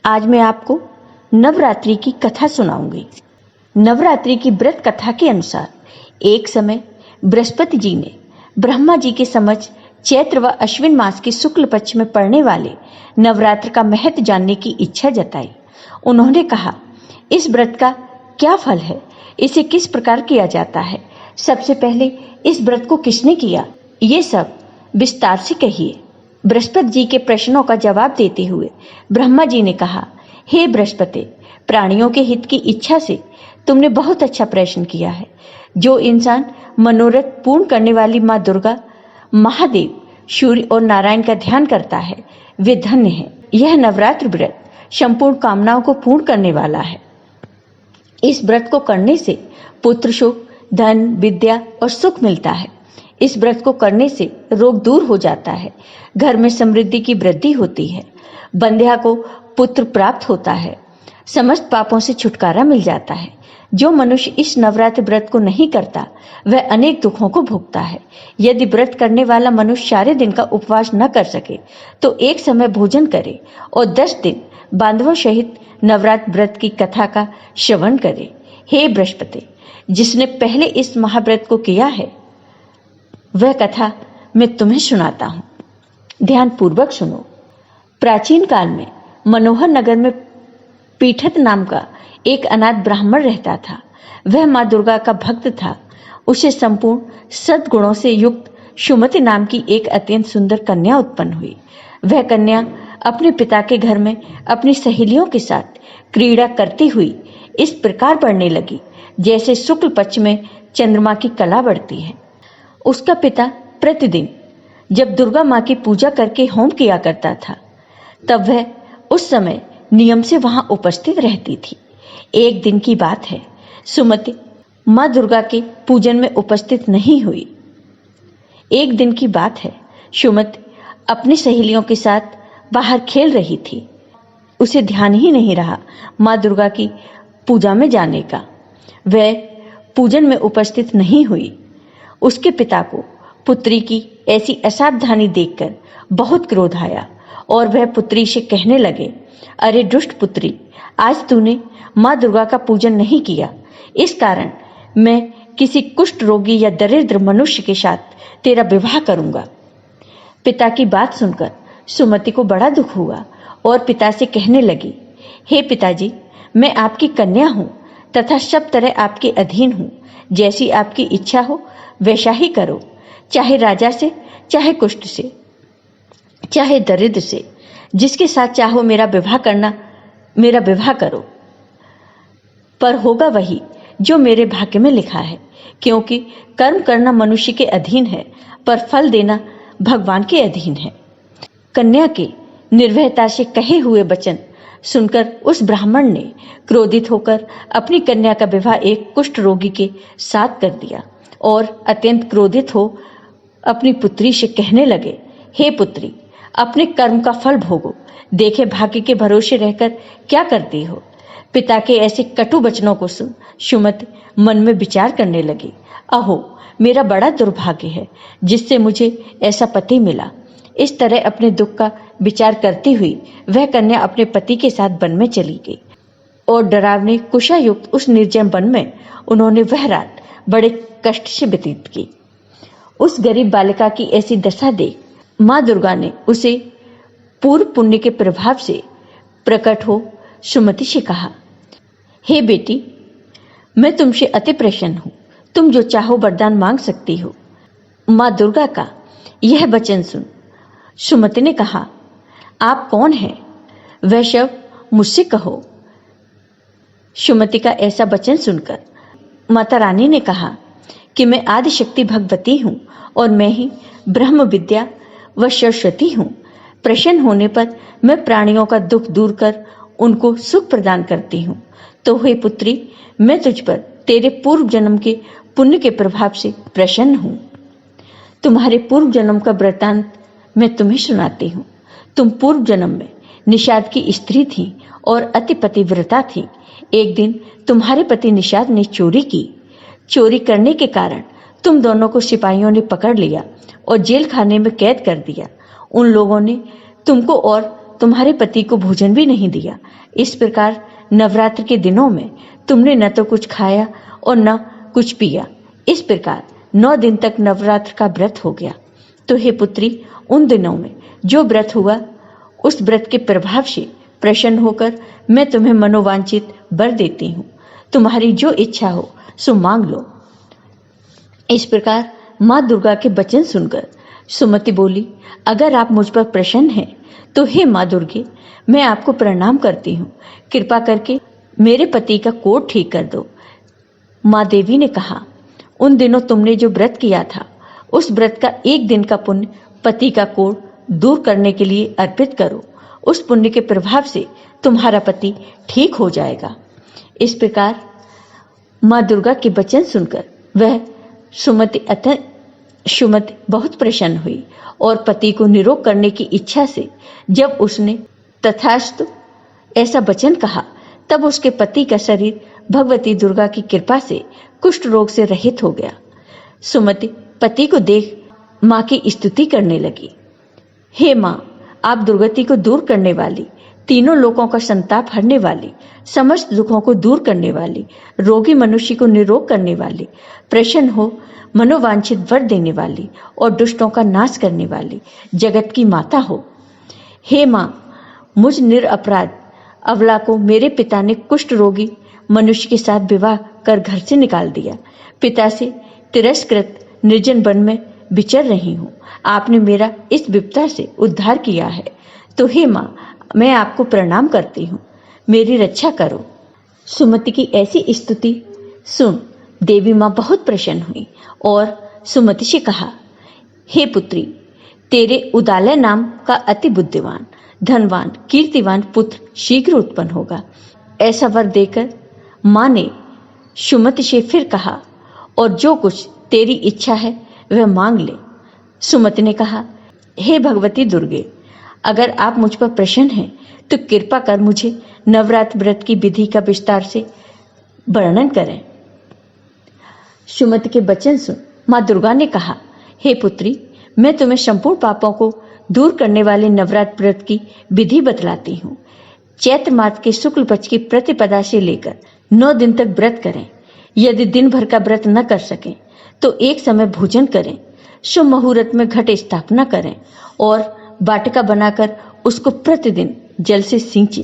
आज मैं आपको नवरात्रि की कथा सुनाऊंगी। नवरात्रि की व्रत कथा के अनुसार एक समय बृहस्पति जी ने ब्रह्मा जी के समक्ष चैत्र व अश्विन मास के शुक्ल पक्ष में पड़ने वाले नवरात्र का महत्व जानने की इच्छा जताई। उन्होंने कहा, इस व्रत का क्या फल है, इसे किस प्रकार किया जाता है, सबसे पहले इस व्रत को किसने किया, ये सब विस्तार से कहिए। बृहस्पति जी के प्रश्नों का जवाब देते हुए ब्रह्मा जी ने कहा, हे बृहस्पति, प्राणियों के हित की इच्छा से तुमने बहुत अच्छा प्रश्न किया है। जो इंसान मनोरथ पूर्ण करने वाली माँ दुर्गा, महादेव, सूर्य और नारायण का ध्यान करता है, वे धन्य है। यह नवरात्र व्रत संपूर्ण कामनाओं को पूर्ण करने वाला है। इस व्रत को करने से पुत्र सुख, धन, विद्या और सुख मिलता है। इस व्रत को करने से रोग दूर हो जाता है, घर में समृद्धि की वृद्धि होती है, बंध्या को पुत्र प्राप्त होता है, समस्त पापों से छुटकारा मिल जाता है। जो मनुष्य इस नवरात्र व्रत को नहीं करता वह अनेक दुखों को भोगता है। यदि व्रत करने वाला मनुष्य सारे दिन का उपवास न कर सके तो एक समय भोजन करे और 10 दिन बांधवों सहित नवरात्र व्रत की कथा का श्रवण करे। हे बृहस्पति, जिसने पहले इस महाव्रत को किया है वह कथा मैं तुम्हें सुनाता हूँ, ध्यान पूर्वक सुनो। प्राचीन काल में मनोहर नगर में पीठत नाम का एक अनाथ ब्राह्मण रहता था। वह माँ दुर्गा का भक्त था। उसे संपूर्ण सद्गुणों से युक्त सुमति नाम की एक अत्यंत सुंदर कन्या उत्पन्न हुई। वह कन्या अपने पिता के घर में अपनी सहेलियों के साथ क्रीड़ा करती हुई इस प्रकार बढ़ने लगी जैसे शुक्ल पक्ष में चंद्रमा की कला बढ़ती है। उसका पिता प्रतिदिन जब दुर्गा माँ की पूजा करके होम किया करता था तब वह उस समय नियम से वहां उपस्थित रहती थी। एक दिन की बात है, सुमति माँ दुर्गा के पूजन में उपस्थित नहीं हुई। एक दिन की बात है, सुमति अपनी सहेलियों के साथ बाहर खेल रही थी। उसे ध्यान ही नहीं रहा माँ दुर्गा की पूजा में जाने का। वह पूजन में उपस्थित नहीं हुई। उसके पिता को पुत्री की ऐसी असावधानी देखकर बहुत क्रोध आया और वह पुत्री से कहने लगे, अरे दुष्ट पुत्री, आज तूने माँ दुर्गा का पूजन नहीं किया, इस कारण मैं किसी कुष्ठ रोगी या दरिद्र मनुष्य के साथ तेरा विवाह करूंगा। पिता की बात सुनकर सुमति को बड़ा दुख हुआ और पिता से कहने लगी, हे पिताजी, मैं आपकी कन्या हूँ तथा सब तरह आपके अधीन हूँ। जैसी आपकी इच्छा हो वैसा ही करो, चाहे राजा से, चाहे कुष्ठ से, चाहे दरिद्र से, जिसके साथ चाहो मेरा विवाह करो, पर होगा वही जो मेरे भाग्य में लिखा है, क्योंकि कर्म करना मनुष्य के अधीन है पर फल देना भगवान के अधीन है। कन्या के निर्भयता से कहे हुए वचन सुनकर उस ब्राह्मण ने क्रोधित होकर अपनी कन्या का विवाह एक कुष्ठ रोगी के साथ कर दिया और अत्यंत क्रोधित हो अपनी पुत्री से कहने लगे, हे पुत्री, अपने कर्म का फल भोगो, देखे भाग्य के भरोसे रहकर क्या करती हो। पिता के ऐसे कटु वचनों को सुन सुमति मन में विचार करने लगी, अहो मेरा बड़ा दुर्भाग्य है जिससे मुझे ऐसा पति मिला। इस तरह अपने दुख का विचार करती हुई वह कन्या अपने पति के साथ वन में चली गई और डरावने कुशायुक्त उस निर्जन वन में उन्होंने वह रात बड़े कष्ट से व्यतीत की। उस गरीब बालिका की ऐसी दशा देख माँ दुर्गा ने उसे पूर्व पुण्य के प्रभाव से प्रकट हो सुमति से कहा, हे बेटी, मैं तुमसे अति प्रसन्न हूं, तुम जो चाहो वरदान मांग सकती हो। माँ दुर्गा का यह वचन सुन सुमति ने कहा, आप कौन हैं, वह सब मुझसे कहो। सुमति का ऐसा वचन सुनकर माता रानी ने कहा कि मैं आदिशक्ति भगवती हूँ और मैं ही ब्रह्म विद्या व सरस्वती हूँ। प्रसन्न होने पर मैं प्राणियों का दुख दूर कर उनको सुख प्रदान करती हूँ। तो हे पुत्री, मैं तुझ पर तेरे पूर्व जन्म के पुण्य के प्रभाव से प्रसन्न हूँ। तुम्हारे पूर्व जन्म का वृत्तांत मैं तुम्हें सुनाती हूँ। तुम पूर्व जन्म में निषाद की स्त्री थी और अति पतिव्रता थी। एक दिन तुम्हारे पति निषाद ने चोरी की। चोरी करने के कारण तुम दोनों को सिपाहियों ने पकड़ लिया और जेल खाने में कैद कर दिया। उन लोगों ने तुमको और तुम्हारे पति को भोजन भी नहीं दिया। इस प्रकार नवरात्र के दिनों में तुमने न तो कुछ खाया और न कुछ पिया। इस प्रकार 9 दिन तक नवरात्र का व्रत हो गया। तो हे पुत्री, उन दिनों में जो व्रत हुआ उस व्रत के प्रभाव से प्रसन्न होकर मैं तुम्हें मनोवांछित वर देती हूँ। तुम्हारी जो इच्छा हो सो मांग लो। इस प्रकार माँ दुर्गा के वचन सुनकर सुमति बोली, अगर आप मुझ पर प्रसन्न हैं तो हे माँ दुर्गे, मैं आपको प्रणाम करती हूँ। कृपा करके मेरे पति का कोढ़ ठीक कर दो। माँ देवी ने कहा, उन दिनों तुमने जो व्रत किया था उस व्रत का 1 दिन का पुण्य पति का कोढ़ दूर करने के लिए अर्पित करो। उस पुण्य के प्रभाव से तुम्हारा पति ठीक हो जाएगा। इस प्रकार माँ दुर्गा के वचन सुनकर वह सुमति बहुत प्रसन्न हुई और पति को निरोग करने की इच्छा से जब उसने तथास्तु ऐसा वचन कहा, तब उसके पति का शरीर भगवती दुर्गा की कृपा से कुष्ठ रोग से रहित हो गया। सुमति पति को देख माँ की स्तुति करने लगी। हे माँ, आप दुर्गति को दूर करने वाली, तीनों लोकों का संताप हरने वाली, समस्त दुखों को दूर करने वाली, रोगी मनुष्य को निरोग करने वाली, प्रसन्न हो मनोवांछित वर देने वाली और दुष्टों का नाश करने वाली जगत की माता हो। हे माँ, मुझ निरपराध अबला को मेरे पिता ने कुष्ठ रोगी मनुष्य के साथ विवाह कर घर से निकाल दिया। पिता से तिरस्कृत निर्जन वन में विचर रही हूँ। आपने मेरा इस विपदा से उद्धार किया है, तो हे माँ, मैं आपको प्रणाम करती हूँ, मेरी रक्षा करो। सुमति की ऐसी स्तुति सुन देवी माँ बहुत प्रसन्न हुई और सुमति से कहा, हे पुत्री, तेरे उदालय नाम का अति बुद्धिमान, धनवान, कीर्तिवान पुत्र शीघ्र उत्पन्न होगा। ऐसा वर देकर माँ ने सुमति से फिर कहा, और जो कुछ तेरी इच्छा है वह मांग ले। सुमति ने कहा, हे भगवती दुर्गे, अगर आप मुझ पर प्रसन्न हैं तो कृपा कर मुझे नवरात्र व्रत की विधि का विस्तार से वर्णन करें। सुमति के वचन सुन माँ दुर्गा ने कहा, हे पुत्री, मैं तुम्हें संपूर्ण पापों को दूर करने वाले नवरात्र व्रत की विधि बतलाती हूँ। चैत्र मास के शुक्ल पक्ष की प्रतिपदा से लेकर 9 दिन तक व्रत करें। यदि दिन भर का व्रत न कर सकें तो एक समय भोजन करें। शुभ मुहूर्त में घट स्थापना करें और वाटिका बनाकर उसको प्रतिदिन जल से सींचें।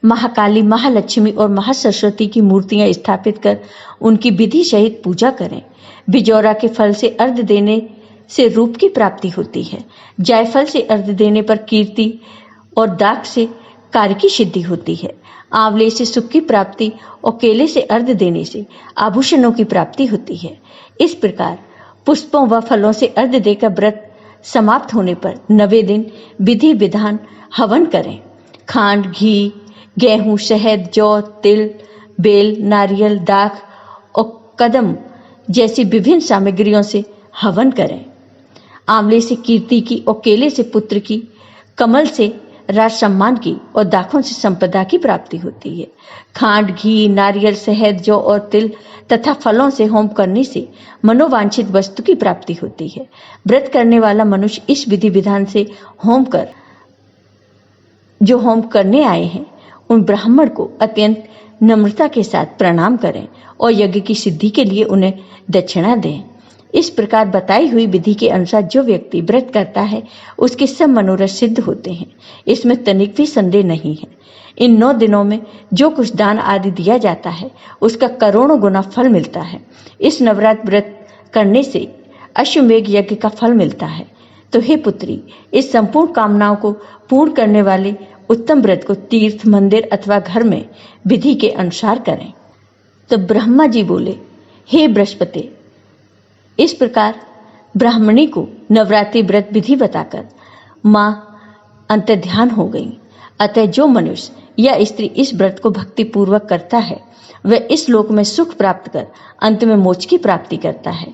महाकाली, महालक्ष्मी और महासरस्वती की मूर्तियां स्थापित कर उनकी विधि सहित पूजा करें। बिजौरा के फल से अर्घ देने से रूप की प्राप्ति होती है। जायफल से अर्घ देने पर कीर्ति और दाख से कार्य की सिद्धि होती है। आंवले से सुख की प्राप्ति और केले से अर्घ देने से आभूषणों की प्राप्ति होती है। इस प्रकार पुष्पों व फलों से अर्घ देकर व्रत समाप्त होने पर 9वें दिन विधि विधान हवन करें। खांड, घी, गेहूं, शहद, जौ, तिल, बेल, नारियल, दाख और कदम जैसी विभिन्न सामग्रियों से हवन करें। आंवले से कीर्ति की और केले से पुत्र की, कमल से राज सम्मान की और दाखों से संपदा की प्राप्ति होती है। खांड, घी, नारियल, शहद, जौ और तिल तथा फलों से होम करने से मनोवांछित वस्तु की प्राप्ति होती है। व्रत करने वाला मनुष्य इस विधि विधान से जो होम करने आए हैं उन ब्राह्मण को अत्यंत नम्रता के साथ प्रणाम करें और यज्ञ की सिद्धि के लिए उन्हें दक्षिणा दें। इस प्रकार बताई हुई विधि के अनुसार जो व्यक्ति व्रत करता है उसके सब मनोरथ सिद्ध होते हैं। इसमें तनिक भी संदेह नहीं है। इन 9 दिनों में जो कुछ दान आदि दिया जाता है उसका करोड़ों गुना फल मिलता है। इस नवरात्र व्रत करने से अश्वमेघ यज्ञ का फल मिलता है। तो हे पुत्री, इस संपूर्ण कामनाओं को पूर्ण करने वाले उत्तम व्रत को तीर्थ, मंदिर अथवा घर में विधि के अनुसार करें। तो ब्रह्मा जी बोले, हे बृहस्पति, इस प्रकार ब्राह्मणी को नवरात्रि व्रत विधि बताकर मां अंतर्ध्यान हो गई। अतः जो मनुष्य या स्त्री इस व्रत को भक्ति पूर्वक करता है वह इस लोक में सुख प्राप्त कर अंत में मोक्ष की प्राप्ति करता है।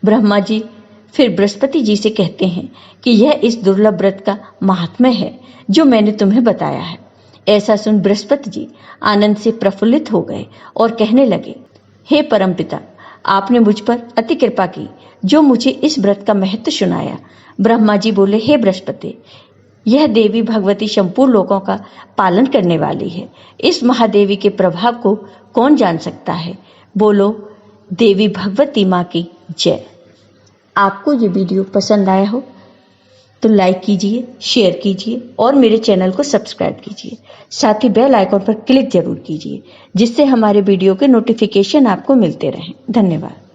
ब्रह्मा जी फिर बृहस्पति जी से कहते हैं कि यह इस दुर्लभ व्रत का महात्म्य है जो मैंने तुम्हें बताया है। ऐसा सुन बृहस्पति जी आनंद से प्रफुल्लित हो गए और कहने लगे, हे परमपिता, आपने मुझ पर अति कृपा की जो मुझे इस व्रत का महत्व सुनाया। ब्रह्मा जी बोले, हे बृहस्पति, यह देवी भगवती संपूर्ण लोगों का पालन करने वाली है। इस महादेवी के प्रभाव को कौन जान सकता है। बोलो देवी भगवती माँ की जय। आपको ये वीडियो पसंद आया हो तो लाइक कीजिए, शेयर कीजिए और मेरे चैनल को सब्सक्राइब कीजिए। साथ ही बेल आइकॉन पर क्लिक जरूर कीजिए, जिससे हमारे वीडियो के नोटिफिकेशन आपको मिलते रहें। धन्यवाद।